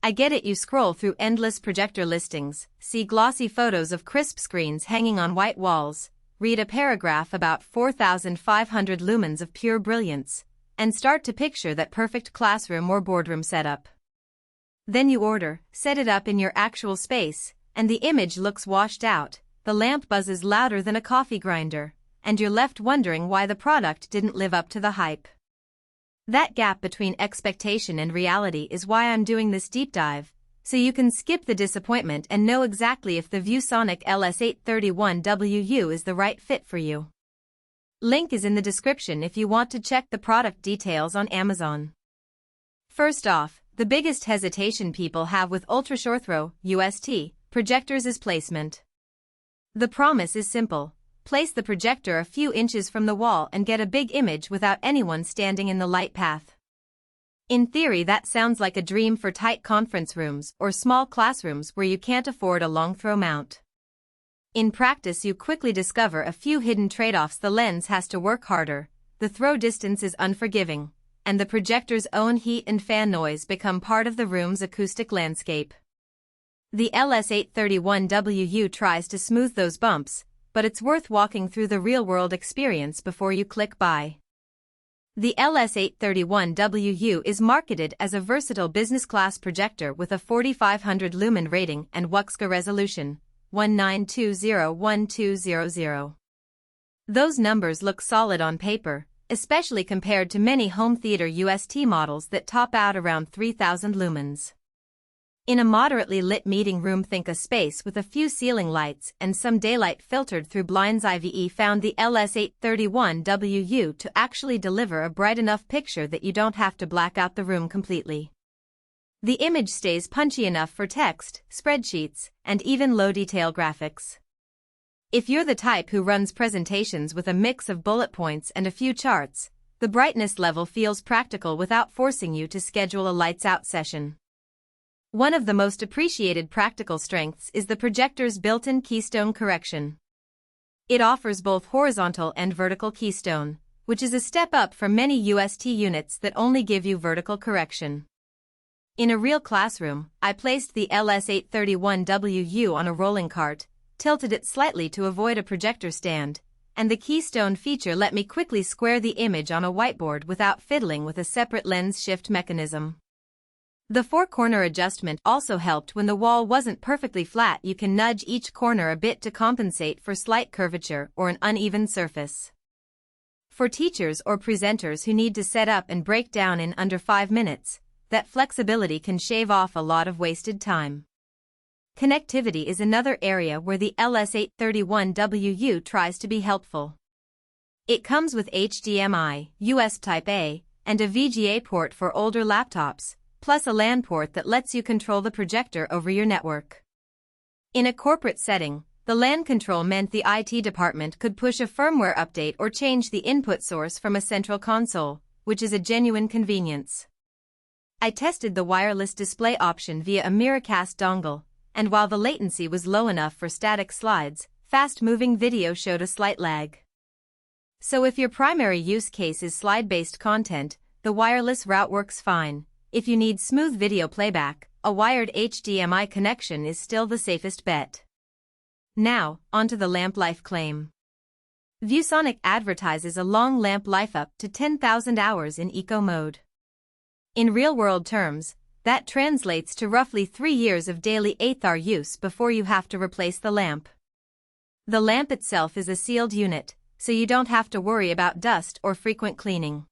I get it, you scroll through endless projector listings, see glossy photos of crisp screens hanging on white walls, read a paragraph about 4,500 lumens of pure brilliance, and start to picture that perfect classroom or boardroom setup. Then you order, set it up in your actual space, and the image looks washed out, the lamp buzzes louder than a coffee grinder, and you're left wondering why the product didn't live up to the hype. That gap between expectation and reality is why I'm doing this deep dive, so you can skip the disappointment and know exactly if the ViewSonic LS831WU is the right fit for you. Link is in the description if you want to check the product details on Amazon. First off, the biggest hesitation people have with ultra-short-throw UST projectors is placement. The promise is simple. Place the projector a few inches from the wall and get a big image without anyone standing in the light path. In theory, that sounds like a dream for tight conference rooms or small classrooms where you can't afford a long throw mount. In practice, you quickly discover a few hidden trade-offs. The lens has to work harder, the throw distance is unforgiving, and the projector's own heat and fan noise become part of the room's acoustic landscape. The LS831WU tries to smooth those bumps, but it's worth walking through the real-world experience before you click buy. The LS831WU is marketed as a versatile business-class projector with a 4500 lumen rating and WUXGA resolution, 1920x1200. Those numbers look solid on paper, especially compared to many home theater UST models that top out around 3000 lumens. In a moderately lit meeting room, think a space with a few ceiling lights and some daylight filtered through blinds. IVE found the LS831WU to actually deliver a bright enough picture that you don't have to black out the room completely. The image stays punchy enough for text, spreadsheets, and even low-detail graphics. If you're the type who runs presentations with a mix of bullet points and a few charts, the brightness level feels practical without forcing you to schedule a lights-out session. One of the most appreciated practical strengths is the projector's built-in keystone correction. It offers both horizontal and vertical keystone, which is a step up from many UST units that only give you vertical correction. In a real classroom, I placed the LS831WU on a rolling cart, tilted it slightly to avoid a projector stand, and the keystone feature let me quickly square the image on a whiteboard without fiddling with a separate lens shift mechanism. The four-corner adjustment also helped. When the wall wasn't perfectly flat, you can nudge each corner a bit to compensate for slight curvature or an uneven surface. For teachers or presenters who need to set up and break down in under 5 minutes, that flexibility can shave off a lot of wasted time. Connectivity is another area where the LS831WU tries to be helpful. It comes with HDMI, USB Type-A, and a VGA port for older laptops, plus a LAN port that lets you control the projector over your network. In a corporate setting, the LAN control meant the IT department could push a firmware update or change the input source from a central console, which is a genuine convenience. I tested the wireless display option via a Miracast dongle, and while the latency was low enough for static slides, fast-moving video showed a slight lag. So if your primary use case is slide-based content, the wireless route works fine. If you need smooth video playback, a wired HDMI connection is still the safest bet. Now, onto the lamp life claim. ViewSonic advertises a long lamp life up to 10,000 hours in eco mode. In real-world terms, that translates to roughly 3 years of daily ATHR use before you have to replace the lamp. The lamp itself is a sealed unit, so you don't have to worry about dust or frequent cleaning.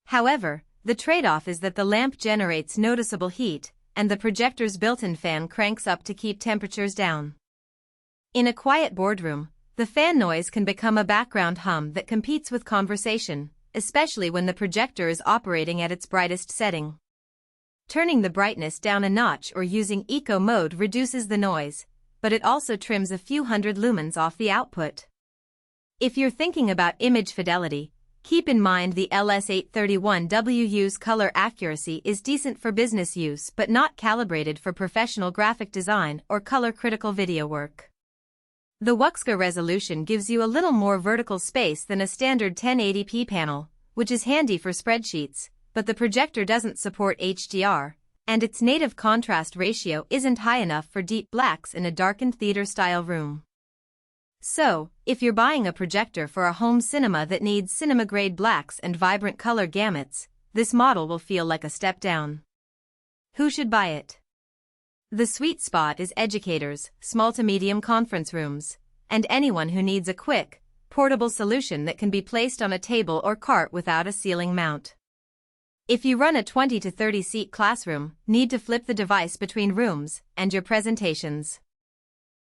However, the trade-off is that the lamp generates noticeable heat, and the projector's built-in fan cranks up to keep temperatures down. In a quiet boardroom, the fan noise can become a background hum that competes with conversation, especially when the projector is operating at its brightest setting. Turning the brightness down a notch or using eco mode reduces the noise, but it also trims a few hundred lumens off the output. If you're thinking about image fidelity, keep in mind the LS831WU's color accuracy is decent for business use but not calibrated for professional graphic design or color-critical video work. The WUXGA resolution gives you a little more vertical space than a standard 1080p panel, which is handy for spreadsheets, but the projector doesn't support HDR, and its native contrast ratio isn't high enough for deep blacks in a darkened theater-style room. So, if you're buying a projector for a home cinema that needs cinema-grade blacks and vibrant color gamuts, this model will feel like a step down. Who should buy it? The sweet spot is educators, small to medium conference rooms, and anyone who needs a quick, portable solution that can be placed on a table or cart without a ceiling mount. If you run a 20 to 30 seat classroom, need to flip the device between rooms, and your presentations